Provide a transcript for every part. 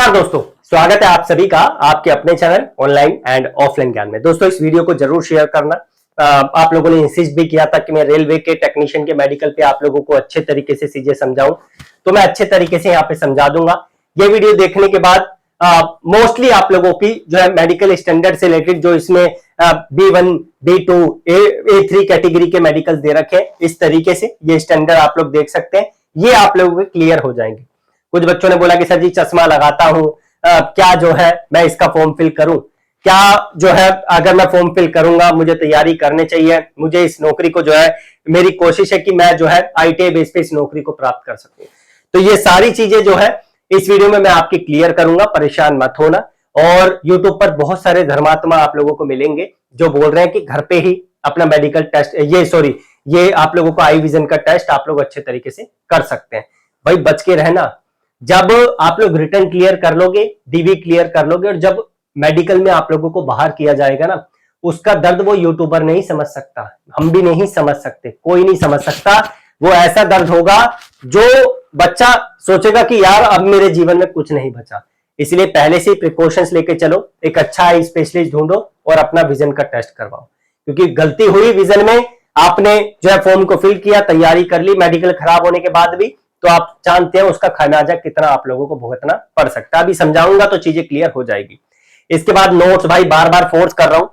नमस्कार दोस्तों, स्वागत है आप सभी का आपके अपने चैनल ऑनलाइन एंड ऑफलाइन ज्ञान में। दोस्तों इस वीडियो को जरूर शेयर करना। आप लोगों ने इंसिस्ट भी किया था कि मैं रेलवे के टेक्नीशियन के मेडिकल पे आप लोगों को अच्छे तरीके से चीजें समझाऊं, तो मैं अच्छे तरीके से यहाँ पे समझा दूंगा। ये वीडियो देखने के बाद मोस्टली आप लोगों की जो है मेडिकल स्टैंडर्ड से रिलेटेड जो इसमें B1, B2, A3 कैटेगरी के मेडिकल दे रखे हैं, इस तरीके से ये स्टैंडर्ड आप लोग देख सकते हैं, ये आप लोगों के क्लियर हो जाएंगे। कुछ बच्चों ने बोला कि सर जी चश्मा लगाता हूं, क्या जो है मैं इसका फॉर्म फिल करूं, क्या जो है अगर मैं फॉर्म फिल करूंगा मुझे तैयारी करनी चाहिए, मुझे इस नौकरी को जो है मेरी कोशिश है कि मैं जो है ITI बेस पे इस नौकरी को प्राप्त कर सकूं। तो ये सारी चीजें जो है इस वीडियो में मैं आपकी क्लियर करूंगा, परेशान मत होना। और यूट्यूब पर बहुत सारे धर्मात्मा आप लोगों को मिलेंगे जो बोल रहे हैं कि घर पे ही अपना मेडिकल टेस्ट ये आप लोगों को आई विजन का टेस्ट आप लोग अच्छे तरीके से कर सकते हैं। भाई बच के रहना, जब आप लोग रिटर्न क्लियर कर लोगे, डीवी क्लियर कर लोगे, और जब मेडिकल में आप लोगों को बाहर किया जाएगा ना, उसका दर्द वो यूट्यूबर नहीं समझ सकता, हम भी नहीं समझ सकते, कोई नहीं समझ सकता। वो ऐसा दर्द होगा जो बच्चा सोचेगा कि यार अब मेरे जीवन में कुछ नहीं बचा। इसलिए पहले से ही प्रिकॉशंस लेके चलो, एक अच्छा आई स्पेशलिस्ट ढूंढो और अपना विजन का टेस्ट करवाओ। क्योंकि गलती हुई विजन में, आपने जो है फॉर्म को फिल किया, तैयारी कर ली, मेडिकल खराब होने के बाद भी, तो आप जानते हैं उसका खामियाजा कितना आप लोगों को भुगतना पड़ सकता है। अभी समझाऊंगा तो चीजें क्लियर हो जाएगी। इसके बाद नोट्स, भाई बार बार फोर्स कर रहा हूं,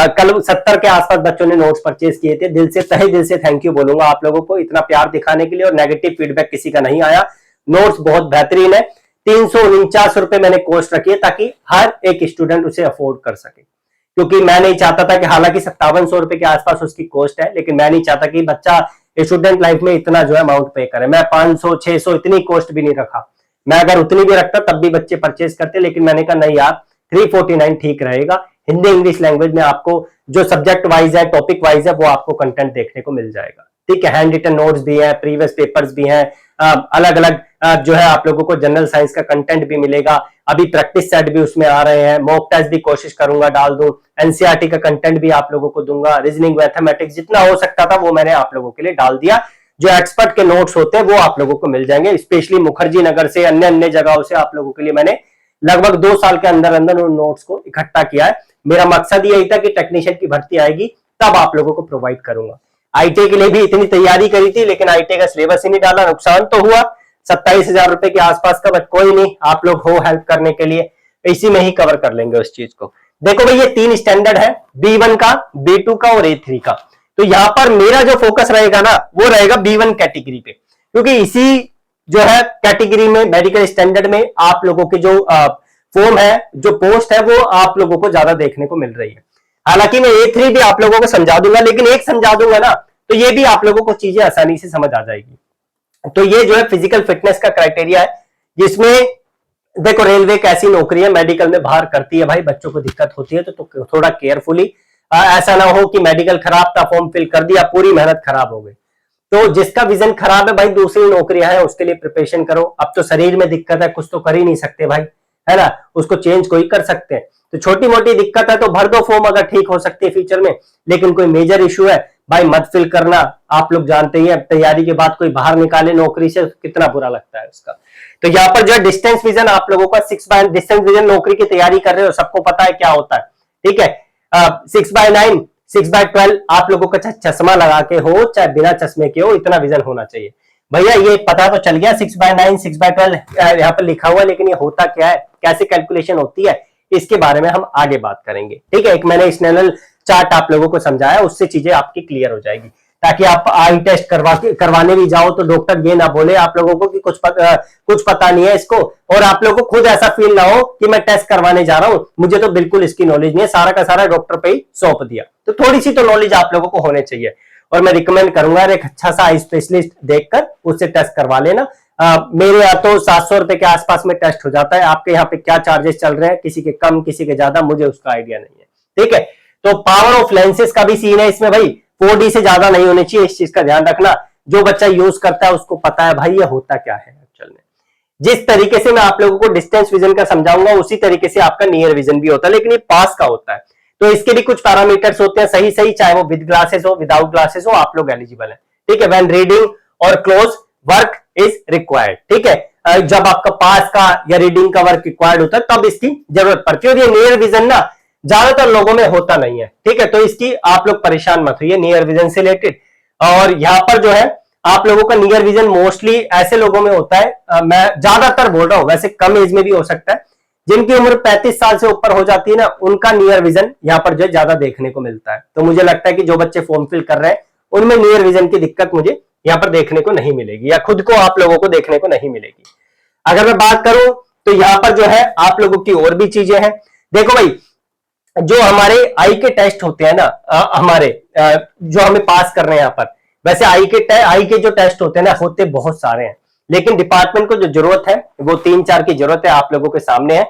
कल 70 के आसपास बच्चों ने नोट्स परचेज किए थे। दिल से, तहे दिल से थैंक यू बोलूंगा आप लोगों को इतना प्यार दिखाने के लिए, और नेगेटिव फीडबैक किसी का नहीं आया। नोट्स बहुत बेहतरीन है। 349 रुपए मैंने कॉस्ट रखी है ताकि हर एक स्टूडेंट उसे अफोर्ड कर सके। क्योंकि मैं नहीं चाहता था कि, हालांकि 5700 रुपए के आसपास उसकी कॉस्ट है, लेकिन मैं नहीं चाहता कि बच्चा स्टूडेंट लाइफ में इतना जो है अमाउंट पे करे। मैं 500 600 इतनी कॉस्ट भी नहीं रखा। मैं अगर उतनी भी रखता तब भी बच्चे परचेज करते, लेकिन मैंने कहा नहीं यार 349 ठीक रहेगा। हिंदी इंग्लिश लैंग्वेज में आपको जो सब्जेक्ट वाइज है, टॉपिक वाइज है, वो आपको कंटेंट देखने को मिल जाएगा। ठीक है, हैंड रिटन नोट्स भी है, प्रीवियस पेपर्स भी हैं, अलग अलग जो है आप लोगों को जनरल साइंस का कंटेंट भी मिलेगा। अभी प्रैक्टिस सेट भी उसमें आ रहे हैं, मॉक टेस्ट भी कोशिश करूंगा डाल दूं, एनसीईआरटी का कंटेंट भी आप लोगों को दूंगा, रीजनिंग मैथमेटिक्स जितना हो सकता था वो मैंने आप लोगों के लिए डाल दिया। जो एक्सपर्ट के नोट्स होते हैं वो आप लोगों को मिल जाएंगे, स्पेशली मुखर्जी नगर से, अन्य अन्य जगहों से आप लोगों के लिए मैंने लगभग 2 साल के अंदर अंदर उन नोट्स को इकट्ठा किया है। मेरा मकसद यही था कि टेक्नीशियन की भर्ती आएगी तब आप लोगों को प्रोवाइड करूंगा। ITI के लिए भी इतनी तैयारी करी थी, लेकिन ITI का सिलेबस ही नहीं डाला, नुकसान तो हुआ 27,000 रुपए के आसपास का, बट कोई नहीं, आप लोग हो हेल्प करने के लिए, इसी में ही कवर कर लेंगे उस चीज को। देखो भाई ये 3 स्टैंडर्ड है, B1 का, B2 का और A3 का। तो यहां पर मेरा जो फोकस रहेगा ना, वो रहेगा B1 कैटेगरी पे, क्योंकि इसी जो है कैटेगरी में मेडिकल स्टैंडर्ड में आप लोगों के जो फॉर्म है, जो पोस्ट है, वो आप लोगों को ज्यादा देखने को मिल रही है। हालांकि मैं A3 भी आप लोगों को समझा दूंगा, लेकिन एक समझा दूंगा ना तो ये भी आप लोगों को चीजें आसानी से समझ आ जाएगी। तो ये जो है फिजिकल फिटनेस का क्राइटेरिया है, जिसमें देखो रेलवे एक ऐसी नौकरी है, मेडिकल में बाहर करती है भाई, बच्चों को दिक्कत होती है, तो थोड़ा केयरफुली, ऐसा ना हो कि मेडिकल खराब था, फॉर्म फिल कर दिया, पूरी मेहनत खराब हो गई। तो जिसका विजन खराब है भाई, दूसरी नौकरियां हैं, उसके लिए प्रिपरेशन करो। अब तो शरीर में दिक्कत है, कुछ तो कर ही नहीं सकते भाई, है ना, उसको चेंज कोई कर सकते हैं। तो छोटी मोटी दिक्कत है तो भर दो फॉर्म, अगर ठीक हो सकती है फ्यूचर में, लेकिन कोई मेजर इशू है भाई मत फिल करना। आप लोग जानते ही हैं, तैयारी के बाद कोई बाहर निकाले नौकरी से कितना बुरा लगता है उसका। तो यहाँ पर जो है डिस्टेंस विजन आप लोगों का 6x डिस्टेंस विजन नौकरी की तैयारी कर रहे हो, सबको पता है क्या होता है, ठीक है। 6x9, 6x12 आप लोगों का चाहे चश्मा लगा के हो चाहे बिना चश्मे के हो, इतना विजन होना चाहिए भैया। ये पता तो चल गया 6x9 6x12 यहाँ पर लिखा हुआ है, लेकिन ये होता क्या है, कैसे कैलकुलेशन होती है, इसके बारे में हम आगे बात करेंगे। ठीक है, एक मैंने स्नेल चार्ट आप लोगों को समझाया, उससे चीजें आपकी क्लियर हो जाएगी, ताकि आप आई टेस्ट करवाने भी जाओ तो डॉक्टर ये ना बोले आप लोगों को कि कुछ पता नहीं है इसको, और आप लोगों को खुद ऐसा फील ना हो कि मैं टेस्ट करवाने जा रहा हूं, मुझे तो बिल्कुल इसकी नॉलेज नहीं है, सारा का सारा डॉक्टर पे ही सौंप दिया। तो थोड़ी सी तो नॉलेज आप लोगों को होने चाहिए, और मैं रिकमेंड करूंगा एक अच्छा सा आई स्पेशलिस्ट देखकर उससे टेस्ट करवा लेना। मेरे यहाँ तो 700 रुपए के आसपास में टेस्ट हो जाता है। आपके यहाँ पे क्या चार्जेस चल रहे हैं, किसी के कम किसी के ज्यादा, मुझे उसका आइडिया नहीं है। ठीक है, तो पावर ऑफ लेंसेज का भी सीन है इसमें भाई, 4D से ज्यादा नहीं होने चाहिए, इस चीज का ध्यान रखना। जो बच्चा यूज करता है उसको पता है भाई ये होता क्या है एक्चुअल में। जिस तरीके से मैं आप लोगों को डिस्टेंस विजन का समझाऊंगा, उसी तरीके से आपका नियर विजन भी होता है, लेकिन ये पास का होता है। तो इसके भी कुछ पैरामीटर्स होते हैं सही सही, चाहे वो विद ग्लासेस हो विदाउट ग्लासेस हो, आप लोग एलिजिबल है। ठीक है, व्हेन रीडिंग और क्लोज वर्क इज रिक्वायर्ड। ठीक है, जब आपका पास का या रीडिंग का वर्क रिक्वायर्ड होता है तब इसकी जरूरत पड़ती है। और ये नियर विजन ना ज्यादातर लोगों में होता नहीं है, ठीक है, तो इसकी आप लोग परेशान मत होइए नियर विजन से रिलेटेड। और यहां पर जो है आप लोगों का नियर विजन मोस्टली ऐसे लोगों में होता है, मैं ज्यादातर बोल रहा हूं, वैसे कम एज में भी हो सकता है, जिनकी उम्र 35 साल से ऊपर हो जाती है ना, उनका नियर विजन यहाँ पर जो है ज्यादा देखने को मिलता है। तो मुझे लगता है कि जो बच्चे फॉर्म फिल कर रहे हैं उनमें नियर विजन की दिक्कत मुझे यहाँ पर देखने को नहीं मिलेगी, या खुद को आप लोगों को देखने को नहीं मिलेगी। अगर मैं बात करूं तो यहाँ पर जो है आप लोगों की और भी चीजें हैं। देखो भाई, जो हमारे आई के टेस्ट होते हैं ना, जो हमें पास कर रहे हैं यहाँ पर, वैसे आई के जो टेस्ट होते हैं ना, होते बहुत सारे हैं, लेकिन डिपार्टमेंट को जो जरूरत है वो 3-4 की जरूरत है, आप लोगों के सामने है।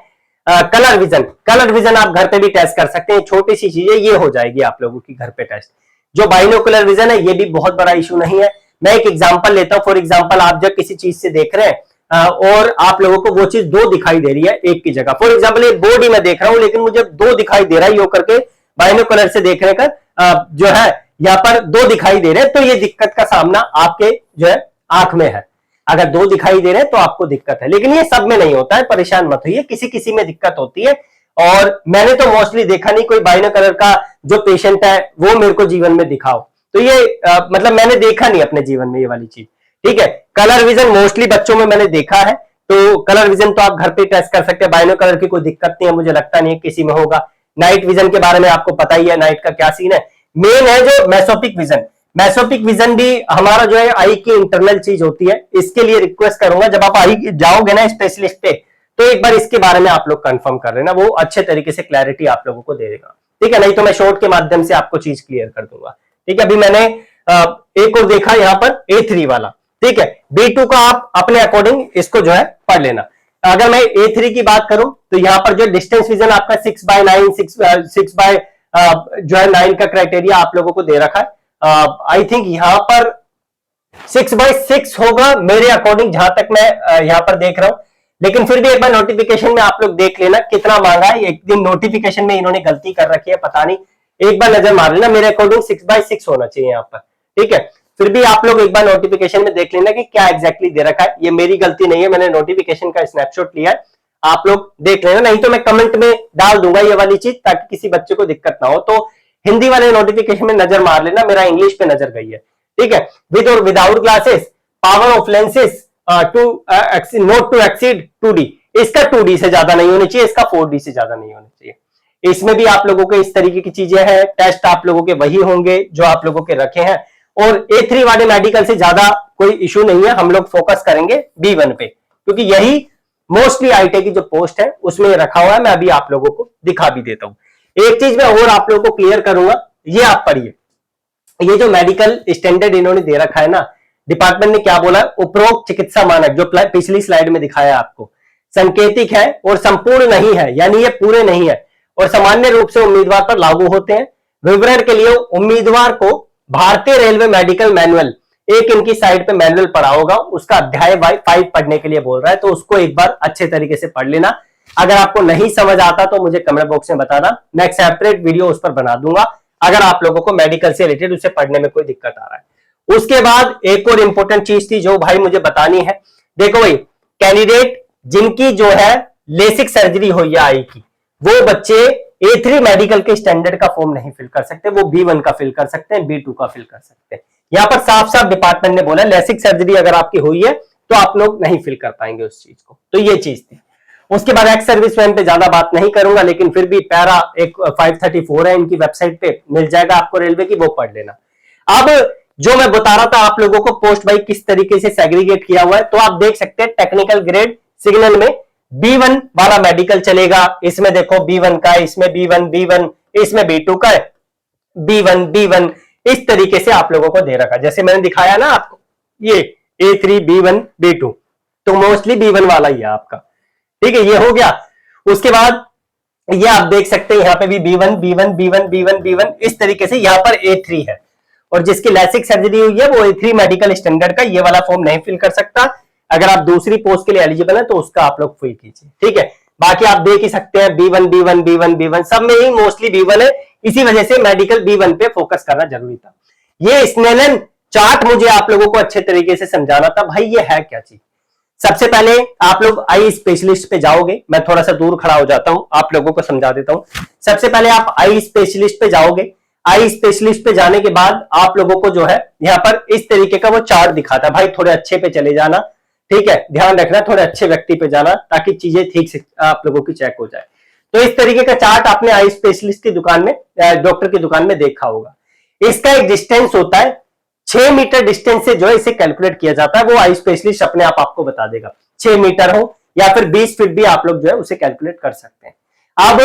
कलर विजन आप घर पे भी टेस्ट कर सकते हैं, छोटी सी चीज है, ये हो जाएगी आप लोगों की घर पे टेस्ट। जो बाइनोकुलर विजन है ये भी बहुत बड़ा इशू नहीं है। मैं एक एग्जांपल लेता हूं, फॉर एग्जांपल आप जब किसी चीज से देख रहे हैं और आप लोगों को वो चीज दो दिखाई दे रही है एक की जगह, फॉर एग्जांपल ये बोर्ड ही मैं देख रहा हूं लेकिन मुझे दो दिखाई दे रहा है, यो करके बाइनोकुलर से देखने का जो है यहाँ पर दो दिखाई दे रहे हैं, तो ये दिक्कत का सामना आपके जो है आंख में है। अगर दो दिखाई दे रहे हैं तो आपको दिक्कत है, लेकिन ये सब में नहीं होता है, परेशान मत होइए, किसी किसी में दिक्कत होती है। और मैंने तो मोस्टली देखा नहीं कोई बाइनोकुलर का जो पेशेंट है वो मेरे को जीवन में दिखाओ, तो ये मतलब मैंने देखा नहीं अपने जीवन में ये वाली चीज, ठीक है। कलर विजन मोस्टली बच्चों में मैंने देखा है, तो कलर विजन तो आप घर पे टेस्ट कर सकते हैं, बाइनोकुलर की कोई दिक्कत नहीं है, मुझे लगता नहीं है किसी में होगा। नाइट विजन के बारे में आपको पता ही है, नाइट का क्या सीन है। मेन है जो मेसोपिक विजन, मेसोपिक विजन भी हमारा जो है आई की इंटरनल चीज होती है। इसके लिए रिक्वेस्ट करूंगा जब आप आई जाओगे ना स्पेशलिस्ट पे, तो एक बार इसके बारे में आप लोग कंफर्म कर लेना, वो अच्छे तरीके से क्लैरिटी आप लोगों को दे देगा, ठीक है। नहीं तो मैं शॉर्ट के माध्यम से आपको चीज क्लियर कर दूंगा, ठीक है। अभी मैंने एक और देखा यहाँ पर A3 वाला, ठीक है। B2 का आप अपने अकॉर्डिंग इसको जो है पढ़ लेना। अगर मैं A3 की बात करूं तो यहाँ पर जो डिस्टेंस विजन आपका 6/9 6 बाय जो है 9 का क्राइटेरिया आप लोगों को दे रखा है। आई थिंक यहाँ पर 6/6 होगा मेरे अकॉर्डिंग, जहां तक मैं यहाँ पर देख रहा हूं, लेकिन फिर भी एक बार नोटिफिकेशन में आप लोग देख लेना कितना मांगा है। एक दिन नोटिफिकेशन में इन्होंने गलती कर रखी है, पता नहीं, एक बार नजर मार लेना, मेरे अकॉर्डिंग 6/6 होना चाहिए यहाँ पर, ठीक है। फिर भी आप लोग एक बार नोटिफिकेशन में देख लेना कि क्या एग्जैक्टली दे रखा है, ये मेरी गलती नहीं है, मैंने नोटिफिकेशन का स्नैपशॉट लिया है, आप लोग देख लेना, नहीं तो मैं कमेंट में डाल दूंगा ये वाली चीज ताकि किसी बच्चे को दिक्कत ना हो। तो हिंदी वाले नोटिफिकेशन में नजर मार लेना, मेरा इंग्लिश पे नजर गई है, ठीक है। विद और without glasses, power of lenses not to exceed 2D, इसका 2D से ज्यादा नहीं होनी चाहिए, इसका 4D से ज्यादा नहीं होना चाहिए। इसमें भी आप लोगों के इस तरीके की चीजें हैं, टेस्ट आप लोगों के वही होंगे जो आप लोगों के रखे हैं। और A3 वाले मेडिकल से ज्यादा कोई इशू नहीं है, हम लोग फोकस करेंगे B1 पे, क्योंकि यही मोस्टली आईटी की जो पोस्ट है उसमें रखा हुआ है। मैं अभी आप लोगों को दिखा भी देता हूं। एक चीज मैं और आप लोगों को क्लियर करूंगा, ये आप पढ़िए, ये जो मेडिकल स्टैंडर्ड इन्होंने दे रखा है ना, डिपार्टमेंट ने क्या बोला, उपरोक्त चिकित्सा मानक, जो पिछली स्लाइड में दिखाया आपको, संकेतिक है और संपूर्ण नहीं है, यानी ये पूरे नहीं है, और सामान्य रूप से उम्मीदवार पर लागू होते हैं। विवरण के लिए उम्मीदवार को भारतीय रेलवे मेडिकल मैनुअल, एक इनकी साइड पे मैनुअल पढ़ा होगा, उसका अध्याय 5 पढ़ने के लिए बोल रहा है, तो उसको एक बार अच्छे तरीके से पढ़ लेना। अगर आपको नहीं समझ आता तो मुझे कमेंट बॉक्स में बताना, मैं एक सेपरेट वीडियो उस पर बना दूंगा अगर आप लोगों को मेडिकल से रिलेटेड उसे पढ़ने में कोई दिक्कत आ रहा है। उसके बाद एक और इंपॉर्टेंट चीज थी जो भाई मुझे बतानी है। देखो भाई, कैंडिडेट जिनकी जो है लेसिक सर्जरी हुई है आई की, वो बच्चे A3 मेडिकल के स्टैंडर्ड का फॉर्म नहीं फिल कर सकते, वो B1 का फिल कर सकते हैं, B2 का फिल कर सकते हैं। यहां पर साफ साफ डिपार्टमेंट ने बोला लेसिक सर्जरी अगर आपकी हुई है तो आप लोग नहीं फिल कर पाएंगे उस चीज को, तो ये चीज थी। उसके बाद एक्स सर्विसमैन पे ज्यादा बात नहीं करूंगा, लेकिन फिर भी पैरा एक 534 है इनकी वेबसाइट पे, मिल जाएगा आपको रेलवे की, वो पढ़ लेना। अब जो मैं बता रहा था आप लोगों को पोस्ट बाई किस तरीके से सेग्रीगेट किया हुआ है, तो आप देख सकते हैं टेक्निकल ग्रेड सिग्नल में B1 वाला मेडिकल चलेगा, इसमें देखो B1 का है, इसमें B1, इसमें B2 का है, B1, इस तरीके से आप लोगों को दे रखा, जैसे मैंने दिखाया ना आपको, ये A3, B1, B2, तो मोस्टली B1 वाला ही है आपका, ठीक है, ये हो गया। उसके बाद ये आप देख सकते हैं यहाँ पे भी B1, इस तरीके से यहाँ पर A3 है, और जिसकी लेसिक सर्जरी हुई है वो A3 मेडिकल स्टैंडर्ड का ये वाला फॉर्म नहीं फिल कर सकता। अगर आप दूसरी पोस्ट के लिए एलिजिबल है तो उसका आप लोग फिल कीजिए, ठीक है। बाकी आप देख ही सकते हैं B1, सब में ही मोस्टली B1 है, इसी वजह से मेडिकल B1 पे फोकस करना जरूरी था। ये स्नेलन चार्ट मुझे आप लोगों को अच्छे तरीके से समझाना था, भाई ये है क्या चीज। सबसे पहले आप लोग आई स्पेशलिस्ट पे जाओगे। मैं थोड़ा सा दूर खड़ा हो जाता हूं, आप लोगों को समझा देता हूं। सबसे पहले आप आई स्पेशलिस्ट पे जाओगे। आई स्पेशलिस्ट पे जाने के बाद आप लोगों को जो है यहाँ पर इस तरीके का वो चार्ट दिखाता है। भाई थोड़े अच्छे पे चले जाना, ठीक है, ध्यान रखना, थोड़े अच्छे व्यक्ति पे जाना ताकि चीजें ठीक से आप लोगों की चेक हो जाए। तो इस तरीके का चार्ट आपने आई स्पेशलिस्ट की दुकान में, डॉक्टर की दुकान में देखा होगा। इसका एक डिस्टेंस होता है 6 मीटर डिस्टेंस से जो है इसे कैलकुलेट किया जाता है। वो आई स्पेशलिस्ट अपने आप आपको बता देगा, 6 मीटर हो या फिर 20 फीट भी आप लोग जो है उसे कैलकुलेट कर सकते हैं। अब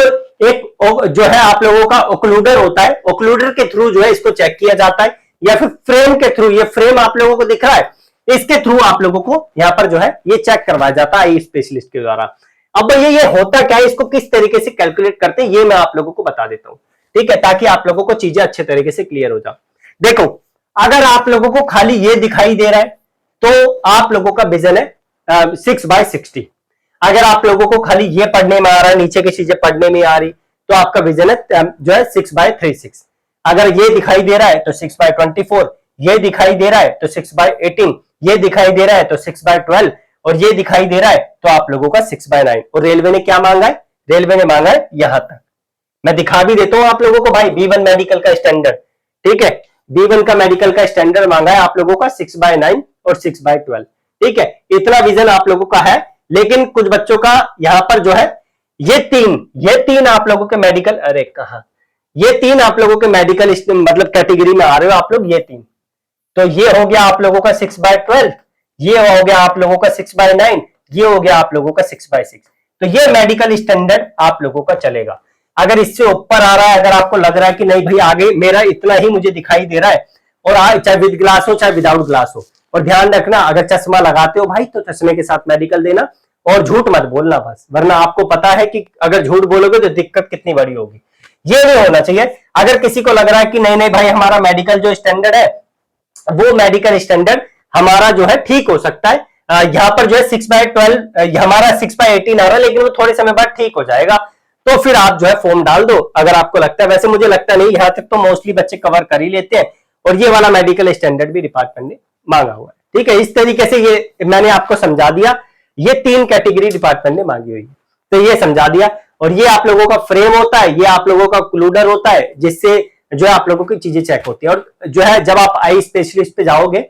एक जो है आप लोगों का ओक्लूडर होता है, ओक्लूडर के थ्रू जो है इसको चेक किया जाता है, या फिर फ्रेम के थ्रू, ये फ्रेम आप लोगों को दिख रहा है, इसके थ्रू आप लोगों को यहां पर जो है ये चेक करवाया जाता है आई स्पेशलिस्ट के द्वारा। अब ये होता क्या है, इसको किस तरीके से कैलकुलेट करते हैं ये मैं आप लोगों को बता देता हूं, ठीक है, ताकि आप लोगों को चीजें अच्छे तरीके से क्लियर हो जाए। देखो, अगर आप लोगों को खाली ये दिखाई दे रहा है तो आप लोगों का विजन है 6/60। अगर आप लोगों को खाली ये पढ़ने में आ रहा है, नीचे की चीजें पढ़ने में आ रही, तो आपका विजन है जो है 6/36। अगर ये दिखाई दे रहा है तो 6/24, ये दिखाई दे रहा है तो 6/18, ये दिखाई दे रहा है तो 6/12, और ये दिखाई दे रहा है तो आप लोगों का 6/9। और रेलवे ने क्या मांगा है, रेलवे ने मांगा है यहां तक। मैं दिखा भी देता हूं आप लोगों को भाई, B1 मेडिकल का स्टैंडर्ड, ठीक है, B1 का मेडिकल का स्टैंडर्ड मांगा है आप लोगों का 6/9 और 6/12, ठीक है, इतना विजन आप लोगों का है। लेकिन कुछ बच्चों का यहां पर जो है ये तीन आप लोगों के मेडिकल, अरे कहा, ये तीन आप लोगों के मेडिकल मतलब कैटेगरी में आ रहे हो आप लोग, ये तीन, तो ये हो गया आप लोगों का 6/12, ये हो गया आप लोगों का 6/9, ये हो गया आप लोगों का 6/6। तो ये मेडिकल स्टैंडर्ड आप लोगों का चलेगा। अगर इससे ऊपर आ रहा है, अगर आपको लग रहा है कि नहीं भाई आगे मेरा इतना ही मुझे दिखाई दे रहा है, और चाहे विद ग्लास हो चाहे विदाउट ग्लास हो, और ध्यान रखना अगर चश्मा लगाते हो भाई तो चश्मे के साथ मेडिकल देना, और झूठ मत बोलना बस, वरना आपको पता है कि अगर झूठ बोलोगे तो दिक्कत कितनी बड़ी होगी। ये नहीं होना चाहिए। अगर किसी को लग रहा है कि नहीं नहीं भाई हमारा मेडिकल जो स्टैंडर्ड है वो मेडिकल स्टैंडर्ड हमारा जो है ठीक हो सकता है, यहाँ पर जो है 6/12 हमारा 6/18 आ रहा है, लेकिन वो थोड़े समय बाद ठीक हो जाएगा, तो फिर आप जो है फॉर्म डाल दो अगर आपको लगता है। वैसे मुझे लगता नहीं, यहाँ तक तो मोस्टली बच्चे कवर कर ही लेते हैं, और ये वाला मेडिकल स्टैंडर्ड भी डिपार्टमेंट ने मांगा हुआ है, ठीक है। इस तरीके से ये मैंने आपको समझा दिया, ये 3 कैटेगरी डिपार्टमेंट ने मांगी हुई है, तो ये समझा दिया। और ये आप लोगों का फ्रेम होता है, ये आप लोगों का क्लूडर होता है, जिससे जो है आप लोगों की चीजें चेक होती है। और जो है जब आप आई स्पेशलिस्ट पे जाओगे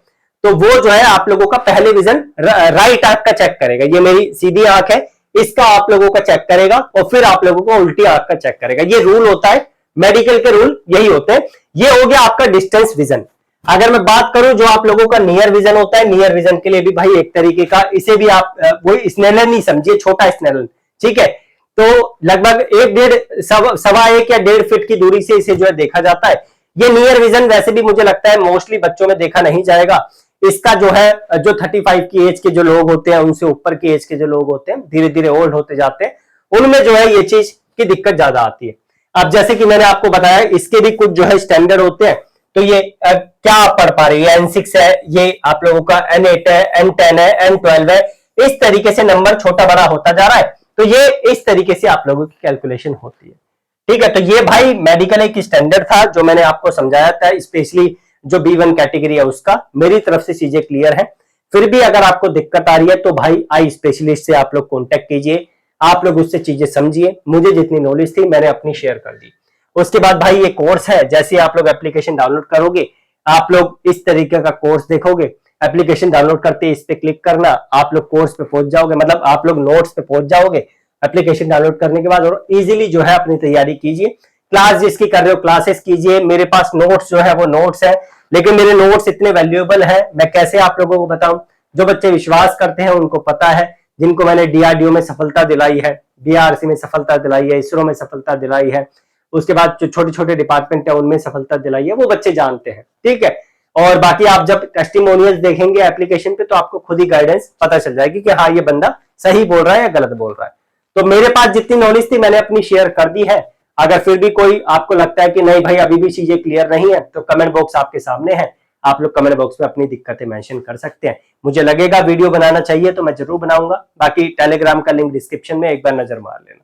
तो वो जो है आप लोगों का पहले विजन राइट आंख का चेक करेगा, ये मेरी सीधी आंख है, इसका आप लोगों का चेक करेगा, और फिर आप लोगों को उल्टी आंख का चेक करेगा। ये रूल होता है, मेडिकल के रूल यही होते हैं। ये हो गया आपका डिस्टेंस विजन। अगर मैं बात करूं जो आप लोगों का नियर विजन होता है, नियर विजन के लिए भी भाई एक तरीके का, इसे भी आप वही स्नेलन नहीं समझिए, छोटा स्नेलन, ठीक है, तो लगभग 1.5 या 1.5 फीट की दूरी से इसे जो है देखा जाता है। ये नियर विजन वैसे भी मुझे लगता है मोस्टली बच्चों में देखा नहीं जाएगा। इसका जो है जो 35 की एज के जो लोग होते हैं, उनसे ऊपर की एज के जो लोग होते हैं, धीरे धीरे ओल्ड होते जाते हैं, उनमें जो है ये चीज की दिक्कत ज्यादा आती है। अब जैसे कि मैंने आपको बताया, इसके भी कुछ जो है स्टैंडर्ड होते हैं, तो ये क्या आप पढ़ पा रहे हैं, N6 है, ये आप लोगों का N8 है, N10 है, N12 है, इस तरीके से नंबर छोटा बड़ा होता जा रहा है। तो ये इस तरीके से आप लोगों की कैलकुलेशन होती है, ठीक है। तो ये भाई मेडिकल एक स्टैंडर्ड था जो मैंने आपको समझाया था, स्पेशली जो B1 कैटेगरी है उसका। मेरी तरफ से चीजें क्लियर है। फिर भी अगर आपको दिक्कत आ रही है तो भाई आई स्पेशलिस्ट से आप लोग कॉन्टेक्ट कीजिए, आप लोग उससे चीजें समझिए। मुझे जितनी नॉलेज थी मैंने अपनी शेयर कर दी। उसके बाद भाई ये कोर्स है, जैसे आप लोग एप्लीकेशन डाउनलोड करोगे, आप लोग इस तरीके का कोर्स देखोगे, एप्लीकेशन डाउनलोड करते इस पे क्लिक करना, आप लोग कोर्स पे पहुंच जाओगे, मतलब आप लोग नोट्स पे पहुंच जाओगे एप्लीकेशन डाउनलोड करने के बाद, और इजीली जो है अपनी तैयारी कीजिए। क्लास जिसकी कर रहे हो क्लासेस कीजिए। मेरे पास नोट्स जो है वो नोट्स है, लेकिन मेरे नोट्स इतने वैल्यूएबल है, मैं कैसे आप लोगों को बताऊं। जो बच्चे विश्वास करते हैं उनको पता है, जिनको मैंने DRDO में सफलता दिलाई है, DRC में सफलता दिलाई है, इसरो में सफलता दिलाई है, उसके बाद जो छोटे छोटे डिपार्टमेंट है उनमें सफलता दिलाई है, वो बच्चे जानते हैं, ठीक है। और बाकी आप जब टेस्टिमोनियल्स देखेंगे एप्लीकेशन पे तो आपको खुद ही गाइडेंस पता चल जाएगी कि हाँ ये बंदा सही बोल रहा है या गलत बोल रहा है। तो मेरे पास जितनी नॉलेज थी मैंने अपनी शेयर कर दी है। अगर फिर भी कोई आपको लगता है कि नहीं भाई अभी भी चीजें क्लियर नहीं है, तो कमेंट बॉक्स आपके सामने है, आप लोग कमेंट बॉक्स में अपनी दिक्कतें मेंशन कर सकते हैं। मुझे लगेगा वीडियो बनाना चाहिए तो मैं जरूर बनाऊंगा। बाकी टेलीग्राम का लिंक डिस्क्रिप्शन में एक बार नजर मार लेना।